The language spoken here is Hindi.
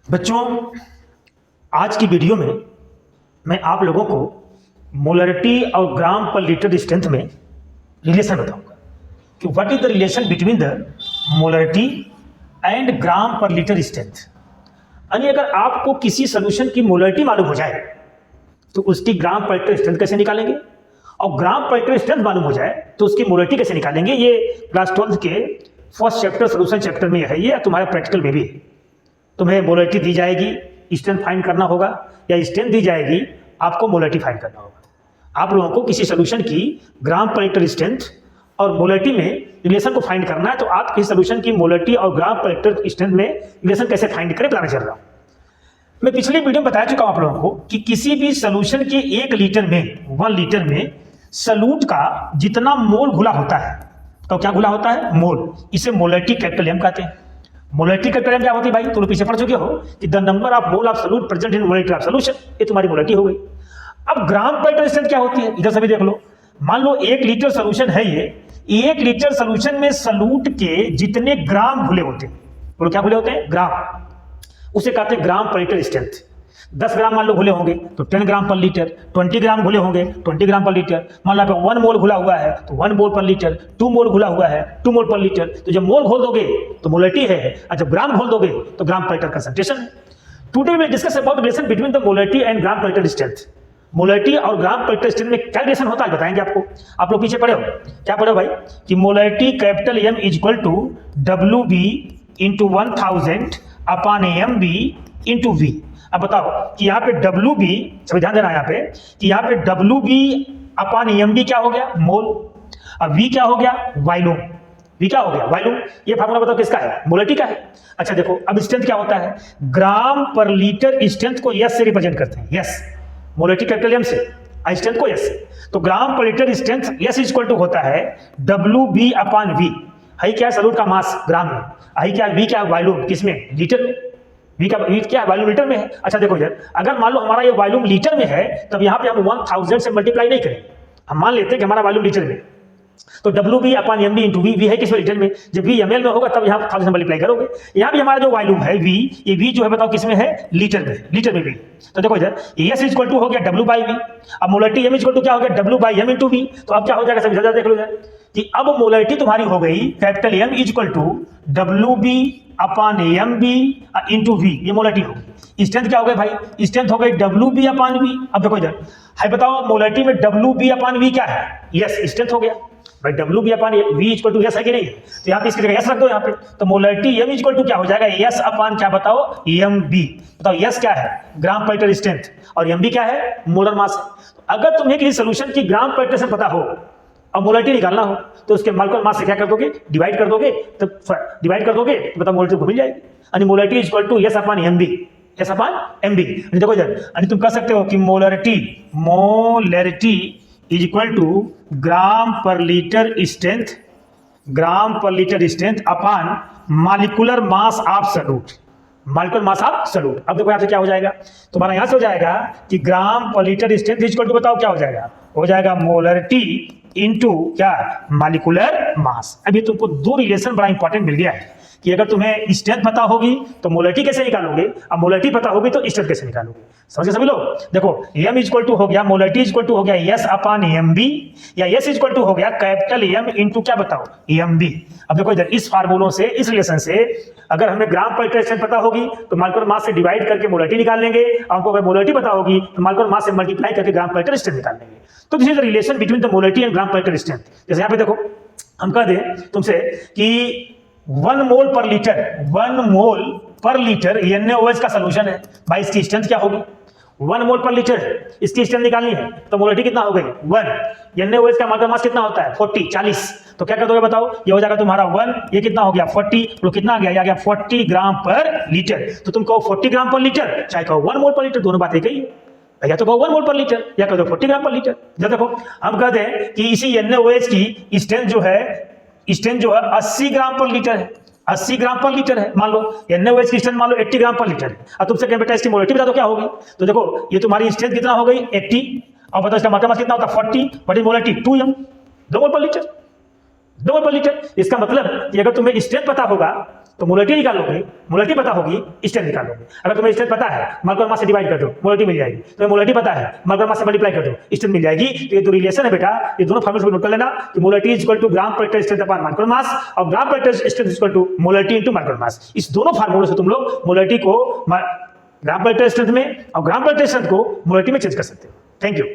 बच्चों, आज की वीडियो में मैं आप लोगों को मोलरिटी और ग्राम पर लीटर स्ट्रेंथ में रिलेशन बताऊंगा कि what is the relation between the molarity and gram per litre strength. यानी अगर आपको किसी सोल्यूशन की मोलरिटी मालूम हो जाए तो उसकी ग्राम पर लीटर स्ट्रेंथ कैसे निकालेंगे, और ग्राम पर लीटर स्ट्रेंथ मालूम हो जाए तो उसकी मोलरिटी कैसे निकालेंगे। ये क्लास 12 के फर्स्ट चैप्टर सोल्यूशन चैप्टर में है, ये तुम्हारे प्रैक्टिकल में भी है। तुम्हें मोलरिटी दी जाएगी, स्ट्रेंथ फाइंड करना होगा, या स्ट्रेंथ दी जाएगी, आपको मोलरिटी फाइंड करना होगा। आप लोगों को किसी सोल्यूशन की ग्राम पर लीटर स्ट्रेंथ और मोलरिटी में रिलेशन को फाइंड करना है, तो आप किसी सोल्यूशन की मोलरिटी और ग्राम पर लीटर स्ट्रेंथ में रिलेशन कैसे फाइंड करें बताने चल रहा हूँ। मैं पिछली वीडियो में बता चुका हूं आप लोगों को कि किसी भी सोल्यूशन के 1 लीटर में 1 लीटर में सॉल्यूट का जितना मोल घुला होता है, तो क्या घुला होता है? मोल। इसे मोलरिटी कैपिटल एम कहते हैं। मोलरिटी कैपिटल एम क्या होती है भाई? तुम पीछे पढ़ चुके हो कि the number of mole of solute present in molarity of solution, ये तुम्हारी मोलरिटी हो गई। अब ग्राम पर लीटर स्ट्रेंथ क्या होती है, इधर सभी देख लो। मान लो 1 लीटर सॉल्यूशन है, ये 1 लीटर सॉल्यूशन में सॉल्यूट के जितने ग्राम घुले होते हैं, बोलो क्या घुले होते हैं? ग्राम। उसे कहते हैं ग्राम पर लीटर स्ट्रेंथ। 10 ग्राम मान लो घुले होंगे तो 10 ग्राम पर लीटर, 20 ग्राम घुले होंगे 20 ग्राम पर लीटर। मान लो 1 मोल घुला हुआ है तो 1 मोल पर लीटर, 2 मोल घुला हुआ है 2 मोल पर लीटर। तो जब मोल घोल दोगे तो मोलरिटी है, और जब ग्राम घोल दोगे तो ग्राम पर लीटर कंसंट्रेशन है। Today we will discuss about relation between the molarity and gram per litre strength. Molarity और ग्राम पर लीटर स्ट्रेंथ में क्या रिलेशन होता है बताएंगे आपको। आप लोग पीछे पढ़े हो, क्या पढ़े हो भाई? कि molarity capital M is equal to W B into 1000 upon M B into V. अब बताओ कि यहाँ पे डब्ल्यू बी, सभी ध्यान देना यहाँ पे कि यहाँ पे W B upon M B क्या हो गया? मोल। अब वी क्या हो गया? वॉल्यूम। वी क्या हो गया? वॉल्यूम। ये फार्मूला बताओ किसका है? मोलरिटी का है। अच्छा देखो, अब स्ट्रेंथ क्या होता है? ग्राम पर लीटर स्ट्रेंथ को यस से रिप्रेजेंट करते हैं। यस, मोलरिटी कैपिटल एम से, स्ट्रेंथ को यस से। तो gram per litre strength S equal to होता है डब्ल्यू बी अपॉन वी। आई क्या है? सॉल्यूट का मास ग्राम में। आई क्या? वी क्या? वॉल्यूम। किसमें? लीटर में। वी क्या वॉल्यूम लीटर में है। अच्छा देखो इधर, अगर मान लो हमारा ये वॉल्यूम लीटर में है, तब यहाँ पे हम 1000 से मल्टीप्लाई नहीं करें। हम मान लेते हैं कि हमारा वॉल्यूम लीटर में, तो W B upon M B into V. V है किसमें? लीटर में। जब वी एमएल में होगा तब यहाँ 1000 से मल्टीप्लाई करोगे। यहाँ भी हमारा जो वॉल्यूम है वी, ये वी जो है बताओ किसमें है? लीटर में। लीटर में वी। तो देखो इधर एस इक्वल टू हो गया डब्ल्यू बाई वी। अब मोलरिटी एम इक्वल टू क्या हो गया? W by M into V. तो अब क्या हो जाएगा? सभी देख लो इधर कि अब मोलरिटी तुम्हारी हो गई capital M equal to W B upon M B into V. ये मोलरिटी होगी। स्ट्रेंथ क्या हो गई भाई? स्ट्रेंथ हो गई डब्ल्यू बी अपॉन वी। अब देखो इधर है, बताओ मोलरिटी में डब्ल्यू बी अपॉन वी क्या है? यस, स्ट्रेंथ हो गया भाई। W B upon V equal to S है कि नहीं है? तो यहाँ पे इसकी जगह यस रख दो यहाँ पे। तो मोलरिटी एम इक्वल टू क्या हो जाएगा? यस अपॉन क्या बताओ? M B. बताओ यस क्या है? ग्राम पर लीटर स्ट्रेंथ, और एम बी क्या है? मोलर मास है। तो अगर तुम्हें किसी सोल्यूशन की ग्राम पर लीटर से पता हो और मोलरिटी निकालना हो, तो उसके मोलेकुलर मास से क्या कर दोगे? डिवाइड कर दोगे। तो डिवाइड कर दोगे तो बताओ मोलरिटी मिल जाएगी। यानी molarity equal to S upon M B. S upon M B. देखो इधर, यानी तुम कह सकते हो कि molarity is equal to gram per litre strength, gram per litre strength upon molecular mass of solute. Molecular mass of solute. अब देखो यहाँ से क्या हो जाएगा? तुम्हारा यहाँ से हो जाएगा कि ग्राम per litre strength equal to बताओ क्या हो जाएगा? हो जाएगा मोलरिटी इनटू क्या? Molecular mass. अभी तुमको 2 रिलेशन बड़ा इंपॉर्टेंट मिल गया है कि अगर तुम्हें स्ट्रेंथ पता होगी तो मोलरिटी कैसे निकालोगे, और मोलरिटी पता होगी तो स्ट्रेंथ कैसे निकालोगे। समझे सभी लोग? देखो एम इक्वल टू हो गया, मोलरिटी इक्वल टू हो गया यस अपॉन एम बी, या यस इक्वल टू हो गया कैपिटल एम इंटू क्या बताओ? M B. अब देखो इधर इस फार्मूलों से, इस रिलेशन से अगर हमें ग्राम पर लीटर स्ट्रेंथ पता होगी तो मॉलिक्यूलर मास से डिवाइड करके मोलरिटी निकाल लेंगे, और हमको अगर मोलरिटी पता होगी तो मॉलिक्यूलर मास से मल्टीप्लाई करके ग्राम पर लीटर स्ट्रेंथ निकाल लेंगे। तो this is the relation between the molarity and gram per litre strength. जैसे यहाँ पे देखो हम कह दें तुमसे कि 1 मोल पर लीटर, 1 मोल पर लीटर NaOH का सोल्यूशन है भाई, इसकी स्ट्रेंथ क्या होगी? 1 मोल पर लीटर है, इसकी स्ट्रेंथ निकालनी है तो मोलरिटी कितना हो गई? 1। NaOH का मॉलिक्यूलर मास कितना होता है? 40। तो क्या कर दोगे बताओ? ये हो जाएगा तुम्हारा 1, ये कितना हो गया? 40। तो कितना आ गया? ये आ गया 40 ग्राम पर लीटर। तो तुम कहो 40 ग्राम पर लीटर, चाहे कहो 1 मोल पर लीटर, दोनों बात एक ही है। या तो कहो 1 मोल पर लीटर, या कहो 40 ग्राम पर लीटर। जब देखो हम कहते हैं कि इसी NaOH की स्ट्रेंथ जो है 80 ग्राम पर लीटर है। 80 ग्राम पर लीटर है। मान लो NaOH की स्ट्रेंथ मान लो 80 ग्राम पर लीटर है। अब तुमसे कहें बेटा इसकी मोलरिटी बता दो क्या होगी? तो देखो ये तुम्हारी स्ट्रेंथ कितना हो गई? 80, और बताओ इसका मॉलिक्यूलर मास कितना होता है? 40, बट मोलरिटी 2m, 2 मोल पर लीटर। डबल पर लीटर। इसका मतलब कि अगर तुम्हें स्ट्रेंथ पता होगा तो मोलरिटी निकालोगे, मोलरिटी पता होगी स्ट्रेंथ निकालोगे। अगर तुम्हें स्ट्रेंथ पता है, मोलेकुलर मास से डिवाइड कर दो, मोलरिटी मिल जाएगी। तुम्हें मोलरिटी पता है, मोलेकुलर मास से मल्टीप्लाई कर दो, स्ट्रेंथ मिल जाएगी। तो ये जो रिलेशन है बेटा, ये दोनों फॉर्मूले को नोट कर लेना कि molarity is equal to gram per litre strength upon molecular mass और gram per litre strength is equal to molarity into molecular mass. इस दोनों फार्मूले से तुम लोग मोलरिटी को ग्राम पर लीटर स्ट्रेंथ में और ग्राम पर लीटर स्ट्रेंथ को मोलरिटी में चेंज कर सकते हो। Thank you.